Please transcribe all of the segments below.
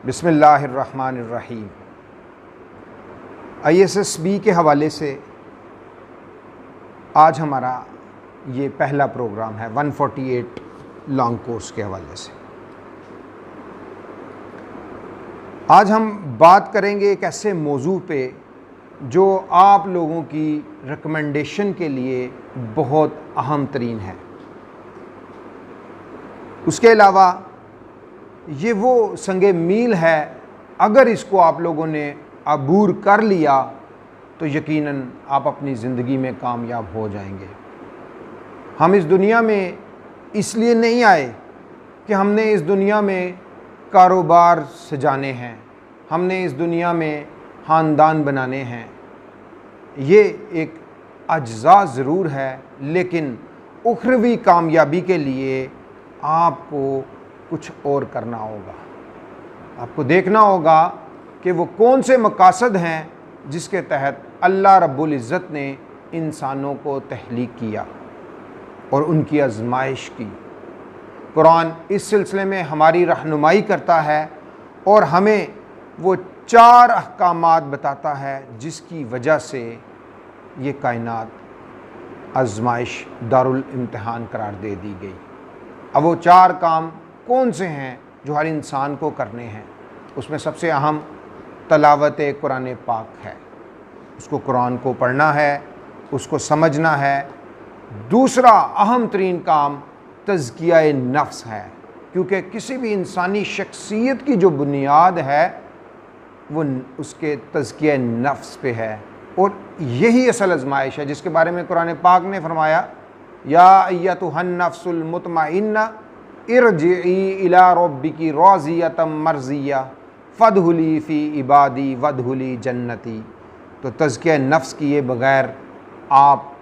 बिस्मिल्लाहिर्रहमानिर्रहीम। ISSB के हवाले से आज हमारा ये पहला प्रोग्राम है 148 लॉन्ग कोर्स के हवाले से। आज हम बात करेंगे एक ऐसे मौजू पे जो आप लोगों की रिकमेंडेशन के लिए बहुत अहम तरीन है। उसके अलावा ये वो संगे मील है, अगर इसको आप लोगों ने अबूर कर लिया तो यकीनन आप अपनी ज़िंदगी में कामयाब हो जाएंगे। हम इस दुनिया में इसलिए नहीं आए कि हमने इस दुनिया में कारोबार सजाने हैं, हमने इस दुनिया में ख़ानदान बनाने हैं। ये एक अज्जा ज़रूर है, लेकिन उखरवी कामयाबी के लिए आपको कुछ और करना होगा। आपको देखना होगा कि वो कौन से मकासद हैं जिसके तहत अल्लाह रब्बुल इज़्ज़त ने इंसानों को तख्लीक किया और उनकी आजमाइश की। कुरान इस सिलसिले में हमारी रहनुमाई करता है और हमें वो 4 अहकामात बताता है जिसकी वजह से ये कायनात आजमाइश दारुल इम्तिहान करार दे दी गई। अब वो 4 काम कौन से हैं जो हर इंसान को करने हैं? उसमें सबसे अहम तलावत कुरान पाक है। उसको कुरान को पढ़ना है, उसको समझना है। दूसरा अहम तरीन काम तज़किया नफ्स है, क्योंकि किसी भी इंसानी शख्सियत की जो बुनियाद है वो उसके तज़किया नफ्स पे है, और यही असल आज़माइश है जिसके बारे में कुरान पाक ने फरमाया, या अय्यतुहन नफ्सुल मुतमइन्ना इरजिई इला रब्बिकी राज़ियतम मर्ज़िया फ़दहुली फ़ी इबादी वदहुली जन्नती। तो तज़किया नफ्स किए बग़ैर आप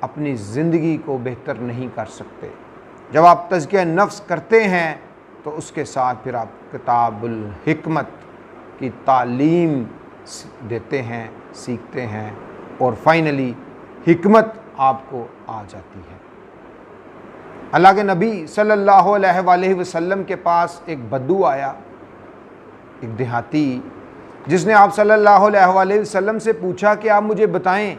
अपनी ज़िंदगी को बेहतर नहीं कर सकते। जब आप तज़किया नफ्स करते हैं तो उसके साथ फिर आप किताबुल हिकमत की तालीम देते हैं, सीखते हैं, और फाइनली हिकमत आपको आ जाती है। अल्लाह के नबी सल्लल्लाहु अलैहि वसल्लम के पास एक बद्दू आया, एक देहाती, जिसने आप सल्लल्लाहु अलैहि वसल्लम से पूछा कि आप मुझे बताएं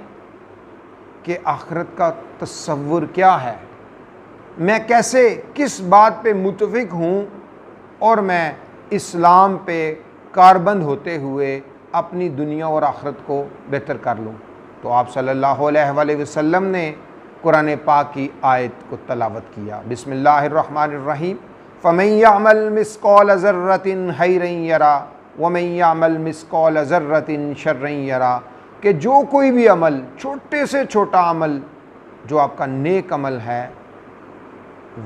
कि आखिरत का तसव्वुर क्या है, मैं कैसे किस बात पे मुतफिक हूँ और मैं इस्लाम पे कारबंद होते हुए अपनी दुनिया और आखिरत को बेहतर कर लूँ। तो आप सल्लल्लाहु अलैहि वसल्लम ने कुरान पाक की आयत को तलावत किया। बिस्मिल्लाहिर्रहमानिर्रहीम। फ़मन यअमल मिस्क़ाल ज़र्रतिन खैरन यरा वमन यअमल मिस्क़ाल ज़र्रतिन शर्रन यरा, कि जो कोई भी अमल, छोटे से छोटा अमल जो आपका नेक अमल है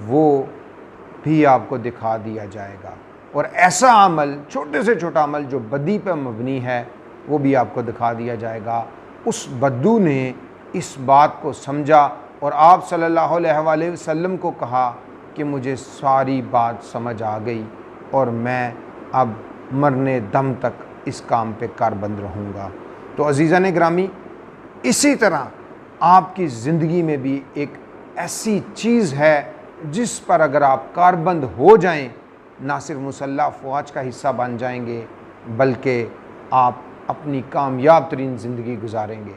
वो भी आपको दिखा दिया जाएगा, और ऐसा अमल, छोटे से छोटा अमल जो बदी पर मबनी है, वो भी आपको दिखा दिया जाएगा। उस बद्दू ने इस बात को समझा और आप सल्लल्लाहु अलैहि वसल्लम को कहा कि मुझे सारी बात समझ आ गई और मैं अब मरने दम तक इस काम पे कारबंद रहूँगा। तो अज़ीज़ान ग्रामी, इसी तरह आपकी ज़िंदगी में भी एक ऐसी चीज़ है जिस पर अगर आप कारबंद हो जाएं, ना सिर्फ मुसल्लह फ़ौज का हिस्सा बन जाएंगे, बल्कि आप अपनी कामयाब तरीन ज़िंदगी गुजारेंगे।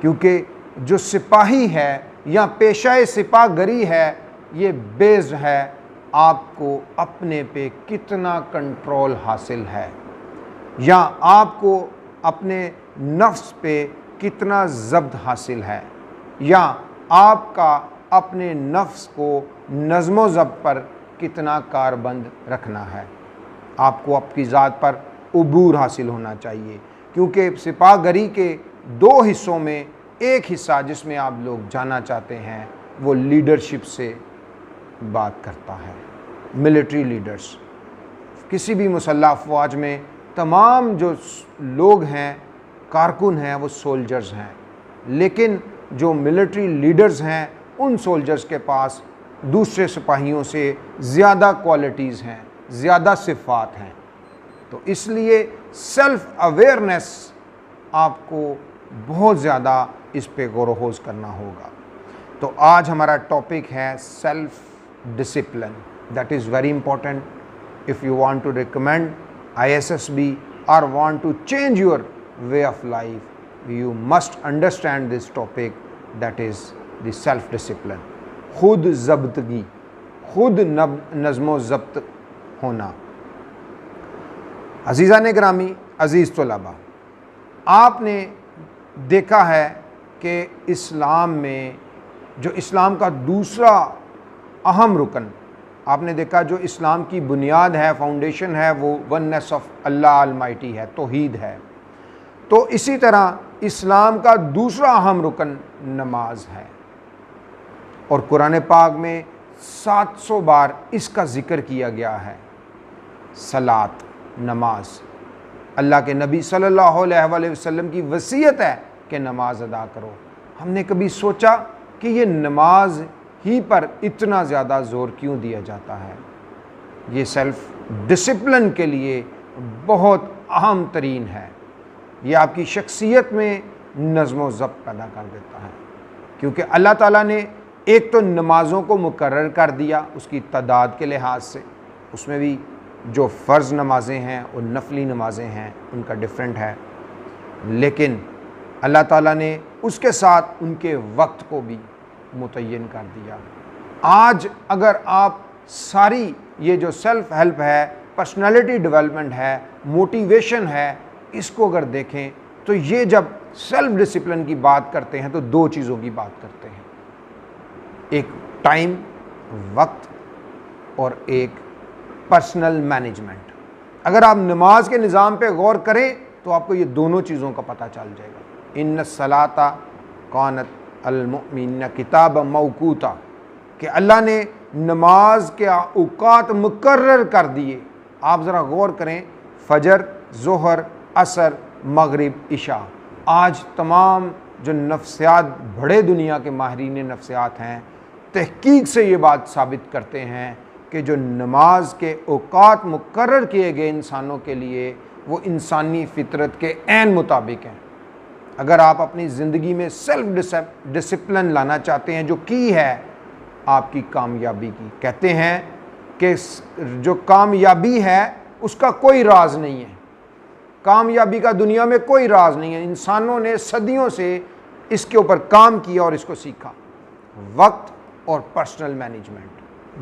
क्योंकि जो सिपाही है या पेशाए सिपाहगरी है, ये बेस्ड है आपको अपने पे कितना कंट्रोल हासिल है, या आपको अपने नफ्स पे कितना ज़ब्त हासिल है, या आपका अपने नफ्स को नज़्म व ज़ब्त पर कितना कारबंद रखना है। आपको आपकी ज़ात पर उबूर हासिल होना चाहिए, क्योंकि सिपाहगरी के 2 हिस्सों में एक हिस्सा जिसमें आप लोग जाना चाहते हैं वो लीडरशिप से बात करता है। मिलिट्री लीडर्स, किसी भी मुसल्लह फ़ौज में तमाम जो लोग हैं, कारकुन हैं, वो सोल्जर्स हैं, लेकिन जो मिलिट्री लीडर्स हैं उन सोल्जर्स के पास दूसरे सिपाहियों से ज़्यादा क्वालिटीज़ हैं, ज़्यादा सिफ़ात हैं। तो इसलिए सेल्फ़ अवेयरनेस आपको बहुत ज़्यादा इस पे गौर वख़ोज़ करना होगा। तो आज हमारा टॉपिक है self discipline, that is very important. if you want to recommend ISSB or want to change your way of life, you must understand this topic, that is the self discipline. खुद ज़ब्तगी, खुद नज़्म ज़ब्त होना। अज़ीज़ान गिरामी, अज़ीज़ तलबा, आपने देखा है कि इस्लाम में जो इस्लाम का दूसरा अहम रुकन आपने देखा, जो इस्लाम की बुनियाद है, फाउंडेशन है, वो वननेस ऑफ अल्लाह अलमाइटी है, तौहीद है। तो इसी तरह इस्लाम का दूसरा अहम रुकन नमाज है, और कुरान पाक में 700 बार इसका ज़िक्र किया गया है। सलात, नमाज, अल्लाह के नबी सल्लल्लाहु अलैहि वसल्लम की वसीयत है कि नमाज अदा करो। हमने कभी सोचा कि ये नमाज ही पर इतना ज़्यादा ज़ोर क्यों दिया जाता है? ये सेल्फ डिसिप्लिन के लिए बहुत अहम तरीन है। ये आपकी शख्सियत में नज़्म व ज़ब्त पैदा कर देता है, क्योंकि अल्लाह ताला ने एक तो नमाज़ों को मुकर्रर कर दिया उसकी तादाद के लिहाज से, उसमें भी जो फ़र्ज़ नमाज़ें हैं और नफली नमाज़ें हैं उनका डिफरेंट है, लेकिन अल्लाह ताला ने उसके साथ उनके वक्त को भी मुतय्यन कर दिया। आज अगर आप सारी ये जो सेल्फ हेल्प है, पर्सनालिटी डेवलपमेंट है, मोटिवेशन है, इसको अगर देखें तो ये जब सेल्फ डिसिप्लिन की बात करते हैं तो दो चीज़ों की बात करते हैं, एक टाइम, वक्त, और एक पर्सनल मैनेजमेंट। अगर आप नमाज के निज़ाम पे गौर करें तो आपको ये दोनों चीज़ों का पता चल जाएगा। इन्न सलाता कानत अल मुमिनीन किताब मौकूता, कि अल्लाह ने नमाज के औकात मुकर्रर कर दिए। आप ज़रा गौर करें, फ़जर, ज़ोहर, असर, मगरिब, इशा। आज तमाम जो नफ्सियात, बड़े दुनिया के माहिरीन नफ्सियात हैं, तहकीक से ये बात साबित करते हैं कि जो नमाज के औकात मुकर्रर किए गए इंसानों के लिए, वो इंसानी फितरत के ऐन मुताबिक हैं। अगर आप अपनी ज़िंदगी में सेल्फ डिसिप्लिन लाना चाहते हैं, जो की है आपकी कामयाबी की, कहते हैं कि जो कामयाबी है उसका कोई राज नहीं है, कामयाबी का दुनिया में कोई राज नहीं है। इंसानों ने सदियों से इसके ऊपर काम किया और इसको सीखा। वक्त और पर्सनल मैनेजमेंट,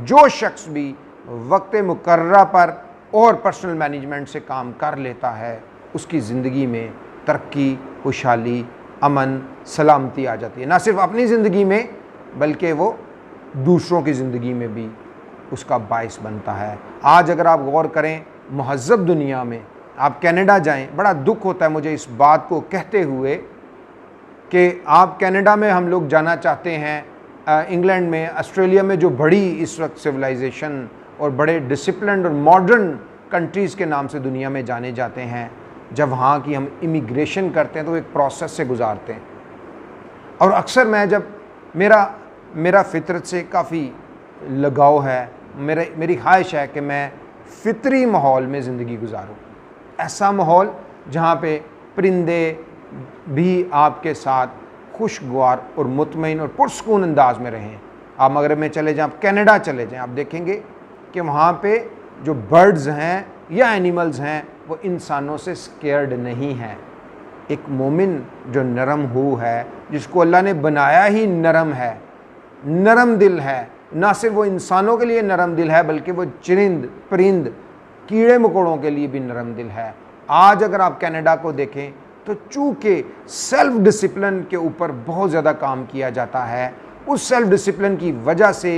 जो शख्स भी वक्त मुकर्ररा पर और पर्सनल मैनेजमेंट से काम कर लेता है, उसकी ज़िंदगी में तरक्की, खुशहाली, अमन, सलामती आ जाती है। ना सिर्फ अपनी ज़िंदगी में बल्कि वो दूसरों की ज़िंदगी में भी उसका बाइस बनता है। आज अगर आप गौर करें, महज़ब दुनिया में आप कनाडा जाएं, बड़ा दुख होता है मुझे इस बात को कहते हुए कि आप कनाडा में हम लोग जाना चाहते हैं, इंग्लैंड में, ऑस्ट्रेलिया में, जो बड़ी इस वक्त सिविलाइजेशन और बड़े डिसिप्लिन्ड और मॉडर्न कंट्रीज़ के नाम से दुनिया में जाने जाते हैं। जब वहाँ की हम इमिग्रेशन करते हैं तो एक प्रोसेस से गुजारते हैं, और अक्सर मैं जब मेरा फितरत से काफ़ी लगाव है, मेरी ख्वाहिश है कि मैं फितरी माहौल में ज़िंदगी गुजारूं, ऐसा माहौल जहाँ पे परिंदे भी आपके साथ खुशगवार और मुतमईन और पुरसकून अंदाज में रहें। आप मगरब में चले जाएं, आप कनाडा चले जाएं, आप देखेंगे कि वहाँ पे जो बर्ड्स हैं या एनिमल्स हैं वो इंसानों से स्केयर्ड नहीं है। एक मोमिन जो नरम हू है, जिसको अल्लाह ने बनाया ही नरम है, नरम दिल है, ना सिर्फ वो इंसानों के लिए नरम दिल है बल्कि वो चरिंद, परिंद, कीड़े मकोड़ों के लिए भी नरम दिल है। आज अगर आप कनाडा को देखें तो चूँकि सेल्फ डिसिप्लिन के ऊपर बहुत ज़्यादा काम किया जाता है, उस सेल्फ डिसिप्लिन की वजह से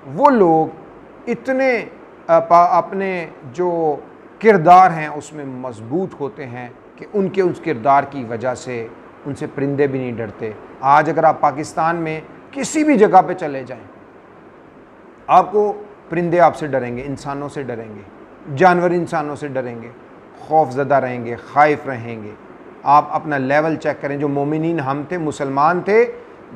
वो लोग इतने अपने जो किरदार हैं उसमें मजबूत होते हैं कि उनके उस किरदार की वजह से उनसे परिंदे भी नहीं डरते। आज अगर आप पाकिस्तान में किसी भी जगह पे चले जाएं, आपको परिंदे आपसे डरेंगे, इंसानों से डरेंगे, जानवर इंसानों से डरेंगे, खौफज़दा रहेंगे, खाइफ रहेंगे। आप अपना लेवल चेक करें। जो मोमिनीन हम थे, मुसलमान थे,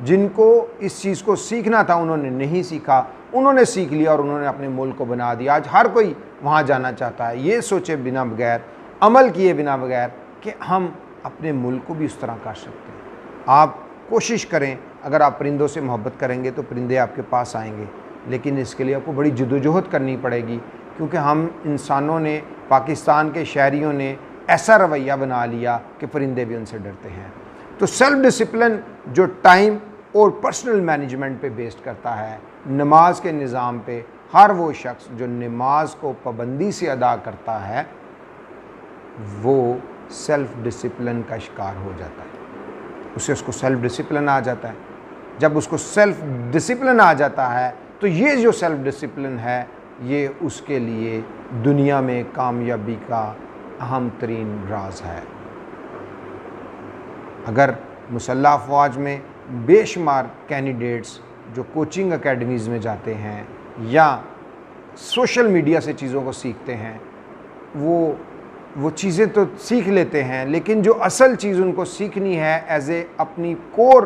जिनको इस चीज़ को सीखना था उन्होंने नहीं सीखा, उन्होंने सीख लिया और उन्होंने अपने मुल्क को बना दिया। आज हर कोई वहाँ जाना चाहता है, ये सोचे बिना बगैर, अमल किए बिना बगैर कि हम अपने मुल्क को भी उस तरह कर सकते हैं। आप कोशिश करें, अगर आप परिंदों से मोहब्बत करेंगे तो परिंदे आपके पास आएंगे, लेकिन इसके लिए आपको बड़ी जद्दोजहद करनी पड़ेगी। क्योंकि हम इंसानों ने, पाकिस्तान के शहरियों ने ऐसा रवैया बना लिया कि परिंदे भी उनसे डरते हैं। तो सेल्फ डिसिप्लिन जो टाइम और पर्सनल मैनेजमेंट पे बेस्ड करता है, नमाज के निज़ाम पे, हर वो शख्स जो नमाज को पाबंदी से अदा करता है वो सेल्फ डिसिप्लिन का शिकार हो जाता है, उसको सेल्फ डिसिप्लिन आ जाता है। जब उसको सेल्फ डिसिप्लिन आ जाता है तो ये जो सेल्फ डिसिप्लिन है ये उसके लिए दुनिया में कामयाबी का अहम तरीन राज है। अगर मुसल्लह अफवाज में बेशुमार कैंडिडेट्स जो कोचिंग एकेडमीज़ में जाते हैं या सोशल मीडिया से चीज़ों को सीखते हैं, वो चीज़ें तो सीख लेते हैं, लेकिन जो असल चीज़ उनको सीखनी है एज ए अपनी कोर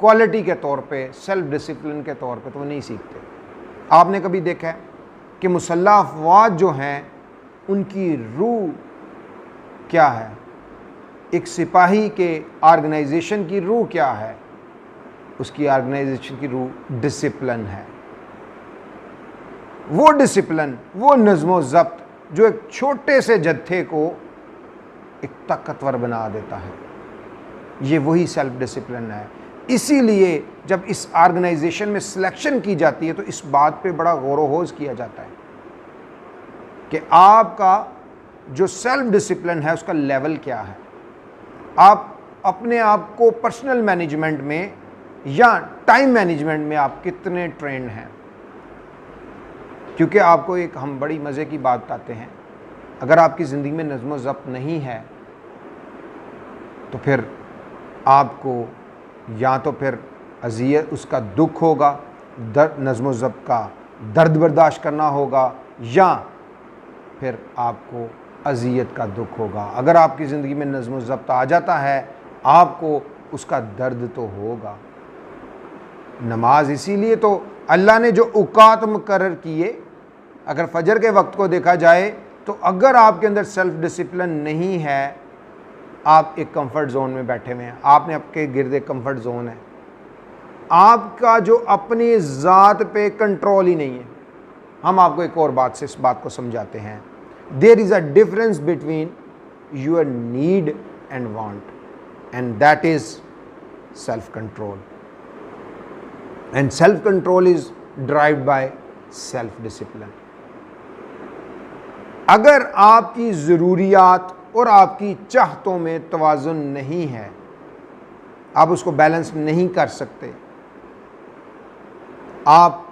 क्वालिटी के तौर पे, सेल्फ डिसिप्लिन के तौर पे, तो वो नहीं सीखते। आपने कभी देखा है कि मुसल्लह अफवाज जो हैं उनकी रूह क्या है? एक सिपाही के ऑर्गेनाइजेशन की रूह क्या है? उसकी ऑर्गेनाइजेशन की रूह डिसिप्लिन है। वो डिसिप्लिन, वो नज़्म ज़ब्त जो एक छोटे से जत्थे को एक ताकतवर बना देता है, ये वही सेल्फ डिसिप्लिन है। इसीलिए जब इस ऑर्गेनाइजेशन में सिलेक्शन की जाती है तो इस बात पे बड़ा गौर वहोज किया जाता है कि आपका जो सेल्फ डिसिप्लिन है उसका लेवल क्या है, आप अपने आप को पर्सनल मैनेजमेंट में या टाइम मैनेजमेंट में आप कितने ट्रेंड हैं। क्योंकि आपको एक हम बड़ी मज़े की बात बताते हैं, अगर आपकी ज़िंदगी में नज़्म ज़ब्त नहीं है तो फिर आपको या तो फिर अज़ियत, उसका दुख होगा, नज़्म ज़ब्त का दर्द बर्दाश्त करना होगा, या फिर आपको अज़ियत का दुख होगा। अगर आपकी ज़िंदगी में नज़्म ज़ब्त आ जाता है आपको उसका दर्द तो होगा। नमाज इसीलिए तो अल्लाह ने जो औकात मुकर्रर किए, अगर फजर के वक्त को देखा जाए तो अगर आपके अंदर सेल्फ डिसिप्लिन नहीं है, आप एक कंफर्ट जोन में बैठे हुए हैं, आपने आपके गिर्द एक कंफर्ट जोन है, आपका जो अपनी ज़ात पे कंट्रोल ही नहीं है। हम आपको एक और बात से इस बात को समझाते हैं, there is a difference between your need and want, and that is self control, and self control is drived by self discipline. अगर आपकी ज़रूरियात और आपकी चाहतों में तवाज़ुन नहीं है, आप उसको बैलेंस नहीं कर सकते, आप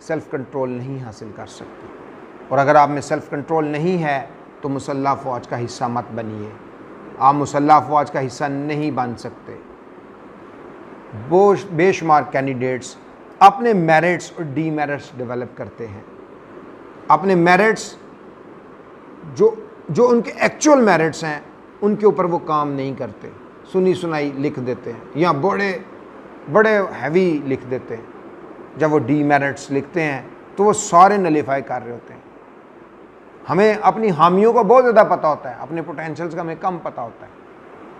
सेल्फ कंट्रोल नहीं हासिल कर सकते। और अगर आप में सेल्फ कंट्रोल नहीं है तो मुसल्लह अफवाज का हिस्सा मत बनिए, आप मुसल्लह अफवाज का हिस्सा नहीं बन सकते। वो बेशुमार कैंडिडेट्स अपने मेरिट्स और डीमेरिट्स डेवलप करते हैं। अपने मेरिट्स जो उनके एक्चुअल मेरिट्स हैं उनके ऊपर वो काम नहीं करते, सुनी सुनाई लिख देते हैं या बड़े हैवी लिख देते हैं। जब वो डीमेरिट्स लिखते हैं तो वो सारे नलीफाई कर रहे होते हैं। हमें अपनी हामियों का बहुत ज़्यादा पता होता है, अपने पोटेंशियल्स का हमें कम पता होता है,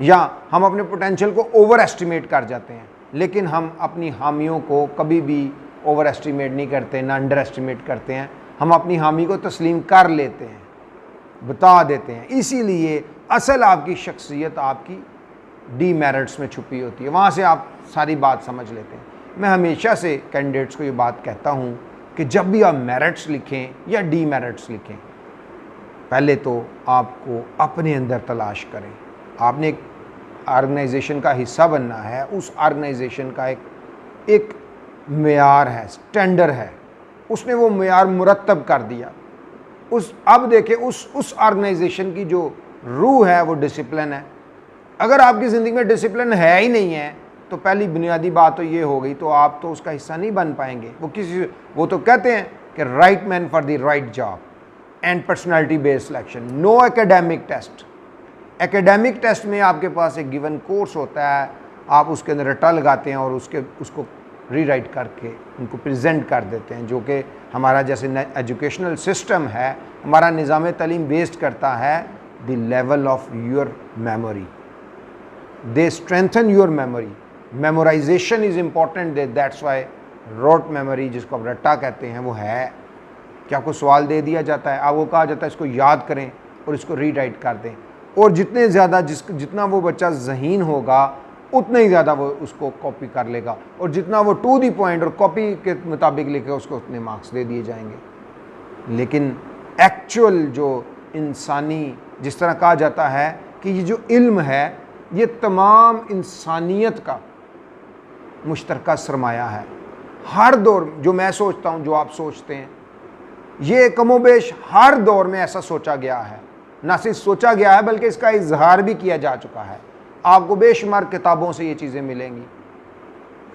या हम अपने पोटेंशियल को ओवर एस्टिमेट कर जाते हैं। लेकिन हम अपनी हामियों को कभी भी ओवर एस्टिमेट नहीं करते, ना अंडर एस्टिमेट करते हैं। हम अपनी हामी को तस्लीम कर लेते हैं, बता देते हैं। इसीलिए असल आपकी शख्सियत आपकी डीमेरिट्स में छुपी होती है, वहाँ से आप सारी बात समझ लेते हैं। मैं हमेशा से कैंडिडेट्स को ये बात कहता हूँ कि जब भी आप मेरिट्स लिखें या डीमेरिट्स लिखें, पहले तो आपको अपने अंदर तलाश करें। आपने एक ऑर्गेनाइजेशन का हिस्सा बनना है, उस ऑर्गेनाइजेशन का एक मेयार है, स्टैंडर्ड है, उसने वो मेयार मुरतब कर दिया। अब देखें उस ऑर्गेनाइजेशन की जो रूह है वो डिसिप्लिन है। अगर आपकी ज़िंदगी में डिसिप्लिन है ही नहीं है तो पहली बुनियादी बात तो ये हो गई, तो आप तो उसका हिस्सा नहीं बन पाएंगे। वो तो कहते हैं कि right man for the right job and personality based selection, no academic test. Academic test में आपके पास एक गिवन कोर्स होता है, आप उसके अंदर रट्टा लगाते हैं और उसको रीराइट करके उनको प्रेजेंट कर देते हैं, जो कि हमारा जैसे एजुकेशनल सिस्टम है, हमारा निज़ाम तालीम बेस्ड करता है the level of your memory, they strengthen your memory. Memorization is important, that's why rote memory जिसको आप रट्टा कहते हैं वो है। कि आपको सवाल दे दिया जाता है, आपको कहा जाता है इसको याद करें और इसको रीराइट कर दें, और जितने ज़्यादा जितना वो बच्चा ज़हीन होगा उतना ही ज़्यादा वो उसको कॉपी कर लेगा, और जितना वो टू दी पॉइंट और कॉपी के मुताबिक लिखेगा उसको उतने मार्क्स दे दिए जाएंगे। लेकिन एक्चुअल जो इंसानी, जिस तरह कहा जाता है कि ये जो इल्म है ये तमाम इंसानियत का मुश्तरका सरमाया है। हर दौर, जो मैं सोचता हूँ, जो आप सोचते हैं, ये कमोबेश हर दौर में ऐसा सोचा गया है। ना सिर्फ सोचा गया है बल्कि इसका इजहार भी किया जा चुका है। आपको बेशुमार किताबों से ये चीज़ें मिलेंगी।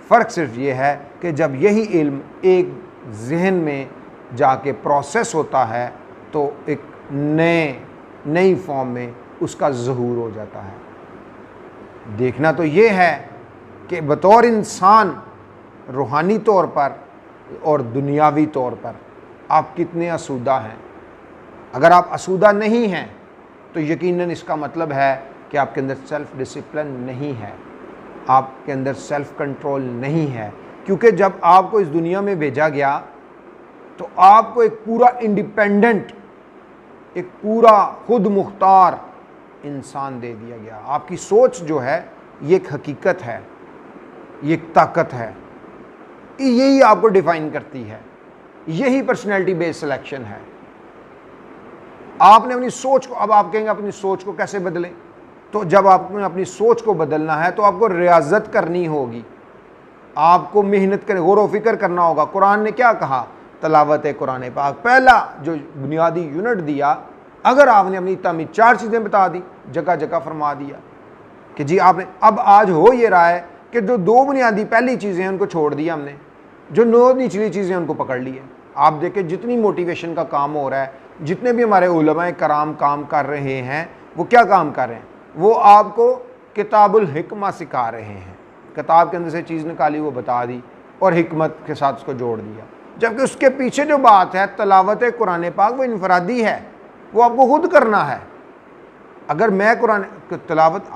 फ़र्क सिर्फ ये है कि जब यही इल्म एक जहन में जाके प्रोसेस होता है तो एक नई फॉर्म में उसका ज़हूर हो जाता है। देखना तो ये है कि बतौर इंसान रूहानी तौर पर और दुनियावी तौर पर आप कितने आसूदा हैं। अगर आप आसूदा नहीं हैं तो यकीनन इसका मतलब है कि आपके अंदर सेल्फ डिसिप्लिन नहीं है, आपके अंदर सेल्फ कंट्रोल नहीं है। क्योंकि जब आपको इस दुनिया में भेजा गया तो आपको एक पूरा इंडिपेंडेंट, एक पूरा खुद मुख्तार इंसान दे दिया गया। आपकी सोच जो है ये एक हकीकत है, ये एक ताकत है, यही आपको डिफाइन करती है। यही पर्सनैलिटी बेस्ड सिलेक्शन है। आपने अपनी सोच को, अब आप कहेंगे अपनी सोच को कैसे बदलें, तो जब आपने अपनी सोच को बदलना है तो आपको रियाजत करनी होगी, आपको मेहनत कर, गौर व फिक्र करना होगा। कुरान ने क्या कहा? तलावत कुरान पाक, पहला जो बुनियादी यूनिट दिया। अगर आपने अपनी तामीर 4 चीज़ें बता दी, जगह जगह फरमा दिया कि जी आपने, अब आज हो ये रहा है कि जो 2 बुनियादी पहली चीज़ें हैं उनको छोड़ दिया हमने, जो 9 निचली चीज़ें उनको पकड़ ली है। आप देखें जितनी मोटिवेशन का काम हो रहा है, जितने भी हमारे उलमाए कराम काम कर रहे हैं, वो क्या काम कर रहे हैं? वो आपको किताबुल हिकमा सिखा रहे हैं। किताब के अंदर से चीज़ निकाली, वो बता दी और हिकमत के साथ उसको जोड़ दिया। जबकि उसके पीछे जो बात है तलावत कुरान पाक, वो इनफरादी है, वो आपको खुद करना है। अगर मैं कुरान तलावत,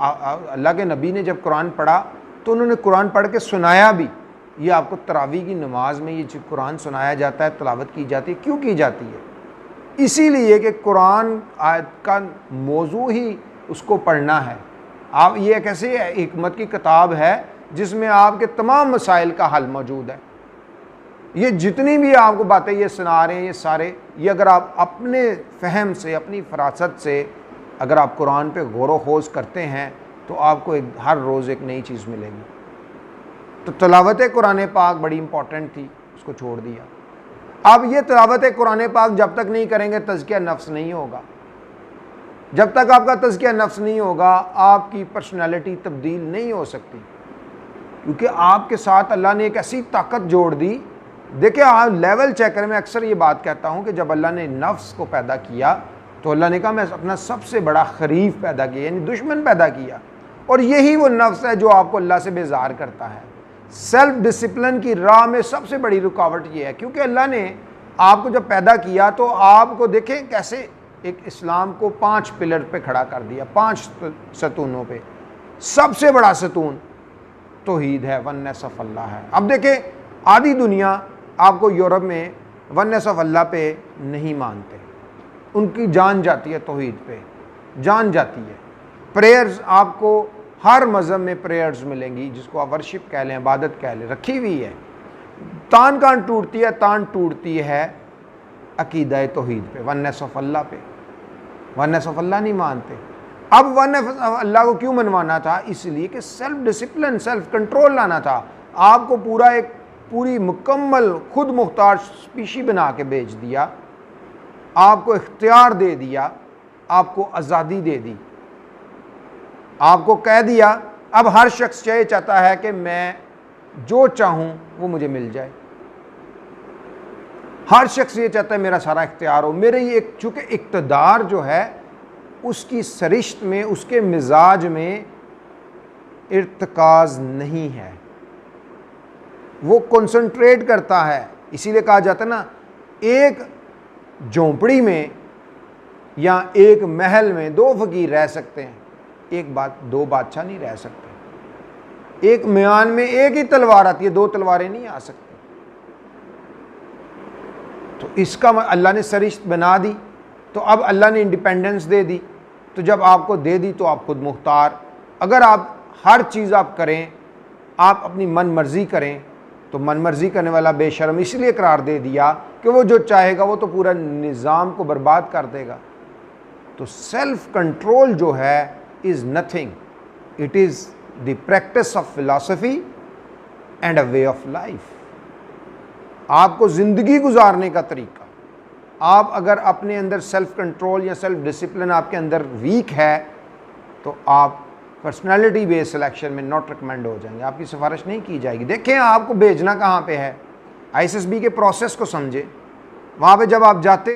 अल्लाह के नबी ने जब कुरान पढ़ा तो उन्होंने कुरान पढ़ के सुनाया भी। ये आपको तरावी की नमाज में ये जो कुरान सुनाया जाता है, तलावत की जाती है, क्यों की जाती है? इसीलिए कि कुरान आयत का मौजू ही उसको पढ़ना है। आप, ये एक ऐसी हिकमत की किताब है जिसमें आपके तमाम मसाइल का हल मौजूद है। ये जितनी भी आपको बातें ये सुना रहे हैं, ये सारे, ये अगर आप अपने फ़हम से, अपनी फरासत से अगर आप कुरान पे गौर व खोज करते हैं तो आपको हर रोज़ एक नई चीज़ मिलेगी। तो तलावत कुरान पाक बड़ी इंपॉर्टेंट थी, उसको छोड़ दिया। अब ये तलावत कुरान पाक जब तक नहीं करेंगे तज़किया नफ्स नहीं होगा। जब तक आपका तज़किया नफ्स नहीं होगा आपकी पर्सनैलिटी तब्दील नहीं हो सकती, क्योंकि आपके साथ अल्लाह ने एक ऐसी ताकत जोड़ दी। देखिए, आप लेवल चेक करें। मैं अक्सर ये बात कहता हूँ कि जब अल्लाह ने नफ्स को पैदा किया तो अल्लाह ने कहा मैं अपना सबसे बड़ा खरीफ पैदा किया, यानी दुश्मन पैदा किया, और यही वो नफ्स है जो आपको अल्लाह से बेजार करता है। सेल्फ डिसिप्लिन की राह में सबसे बड़ी रुकावट ये है, क्योंकि अल्लाह ने आपको जब पैदा किया तो आपको देखें कैसे एक इस्लाम को 5 पिलर पे खड़ा कर दिया, 5 सतूनों पे। सबसे बड़ा सतून तौहीद है, वननेस ऑफ अल्लाह है। अब देखें, आधी दुनिया आपको यूरोप में वननेस ऑफ अल्लाह पे नहीं मानते, उनकी जान जाती है तौहीद पे, जान जाती है। प्रेयर्स आपको हर मज़हब में प्रेयर्स मिलेंगी, जिसको आप वर्शिप कह लें, इबादत कह लें, रखी हुई है। तान कहाँ टूटती है? तान टूटती है अकीदा तौहीद पे, वननेस ऑफ अल्लाह पे। वननेस ऑफ अल्लाह नहीं मानते। अब वननेस ऑफ अल्लाह को क्यों मनवाना था? इसलिए कि सेल्फ डिसिप्लिन, सेल्फ कंट्रोल लाना था। आपको पूरी मुकम्मल खुद मुख्तार स्पीशी बना के भेज दिया, आपको इख्तियार दे दिया, आपको आज़ादी दे दी, आपको कह दिया अब हर शख्स ये चाहता है कि मैं जो चाहूँ वो मुझे मिल जाए। हर शख्स ये चाहता है मेरा सारा इख्तियार हो। मेरे ये चूँकि इक़्तिदार जो है उसकी सरिश्त में, उसके मिजाज में इर्तिकाज़ नहीं है, वो कंसंट्रेट करता है। इसीलिए कहा जाता है ना, एक झोंपड़ी में या एक महल में 2 फ़कीर रह सकते हैं, 2 बादशाह नहीं रह सकते। एक म्यान में एक ही तलवार आती है, 2 तलवारें नहीं आ सकती। तो इसका अल्लाह ने सरिश्त बना दी, तो अब अल्लाह ने इंडिपेंडेंस दे दी। तो जब आपको दे दी तो आप खुद मुख्तार। अगर आप हर चीज़ आप करें, आप अपनी मन मर्जी करें, तो मन मर्जी करने वाला बेशर्म इसलिए करार दे दिया कि वो जो चाहेगा वो तो पूरा निज़ाम को बर्बाद कर देगा। तो सेल्फ कंट्रोल जो है is nothing, it is the practice of philosophy and a way of life. आपको ज़िंदगी गुजारने का तरीका, आप अगर अपने अंदर सेल्फ कंट्रोल या सेल्फ डिसिप्लिन आपके अंदर वीक है तो आप पर्सनालिटी बेस्ड सिलेक्शन में नॉट रिकमेंड हो जाएंगे, आपकी सिफारिश नहीं की जाएगी। देखें आपको भेजना कहाँ पे है, आईएसएसबी के प्रोसेस को समझें। वहाँ पे जब आप जाते